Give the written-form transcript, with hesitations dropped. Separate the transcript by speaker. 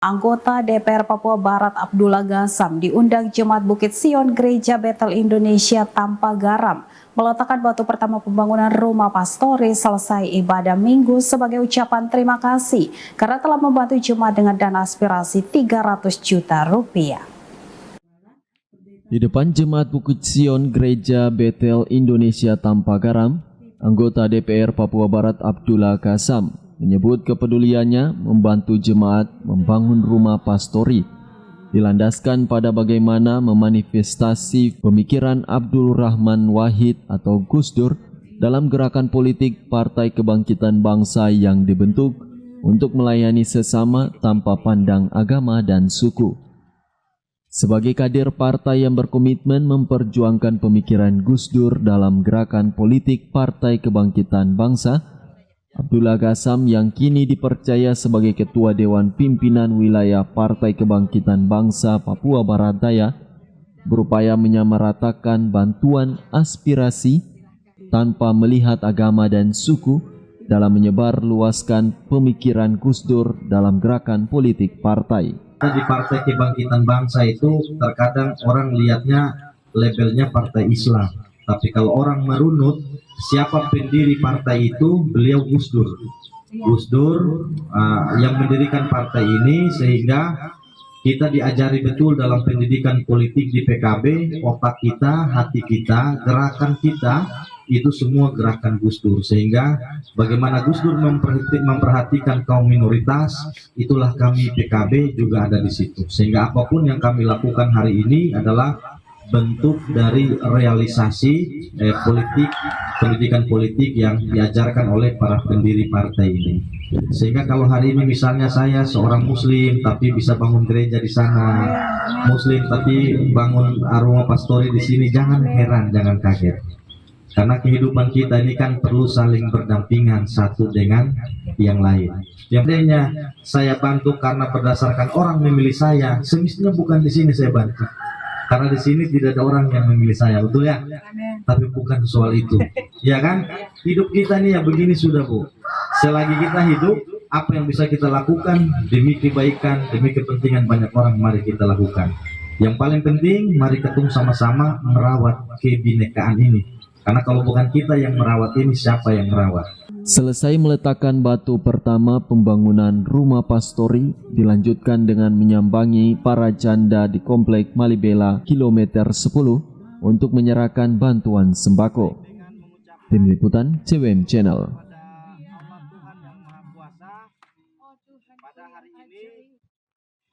Speaker 1: Anggota DPR Papua Barat Abdullah Gassam diundang Jemaat Bukit Sion Gereja Bethel Indonesia tanpa garam meletakkan batu pertama pembangunan rumah pastori selesai ibadah Minggu sebagai ucapan terima kasih karena telah membantu jemaat dengan dana aspirasi 300 juta rupiah.
Speaker 2: Di depan Jemaat Bukit Sion Gereja Bethel Indonesia tanpa garam, anggota DPR Papua Barat Abdullah Gassam menyebut kepeduliannya membantu jemaat membangun rumah pastori, dilandaskan pada bagaimana memanifestasi pemikiran Abdul Rahman Wahid atau Gus Dur dalam gerakan politik Partai Kebangkitan Bangsa yang dibentuk untuk melayani sesama tanpa pandang agama dan suku. Sebagai kader partai yang berkomitmen memperjuangkan pemikiran Gus Dur dalam gerakan politik Partai Kebangkitan Bangsa, Abdullah Gassam yang kini dipercaya sebagai Ketua Dewan Pimpinan Wilayah Partai Kebangkitan Bangsa Papua Barat Daya berupaya menyamaratakan bantuan aspirasi tanpa melihat agama dan suku dalam menyebar luaskan pemikiran Gus Dur dalam gerakan politik partai.
Speaker 3: Di Partai Kebangkitan Bangsa itu terkadang orang lihatnya labelnya partai Islam, tapi kalau orang merunut siapa pendiri partai itu, beliau Gus Dur. Gus Dur yang mendirikan partai ini sehingga kita diajari betul dalam pendidikan politik di PKB, otak kita, hati kita, gerakan kita itu semua gerakan Gus Dur, sehingga bagaimana Gus Dur memperhatikan kaum minoritas, itulah kami PKB juga ada di situ, sehingga apapun yang kami lakukan hari ini adalah bentuk dari realisasi pendidikan politik yang diajarkan oleh para pendiri partai ini. Sehingga kalau hari ini misalnya saya seorang muslim tapi bisa bangun gereja di sana, muslim tapi bangun rumah pastori di sini, jangan heran, jangan kaget. Karena kehidupan kita ini kan perlu saling berdampingan satu dengan yang lain. Yang lainnya saya bantu karena berdasarkan orang memilih saya, semestinya bukan di sini saya bantu. Karena di sini tidak ada orang yang memilih saya, betul ya? Tapi bukan soal itu, ya kan? Hidup kita nih ya begini sudah, Bu. Selagi kita hidup, apa yang bisa kita lakukan demi kebaikan, demi kepentingan banyak orang, mari kita lakukan. Yang paling penting, mari ketemu sama-sama merawat kebinekaan ini. Karena kalau bukan kita yang merawat ini, siapa yang merawat?
Speaker 2: Selesai meletakkan batu pertama pembangunan rumah pastori, dilanjutkan dengan menyambangi para janda di Komplek Malibela kilometer 10 untuk menyerahkan bantuan sembako. Tim Liputan CWM Channel.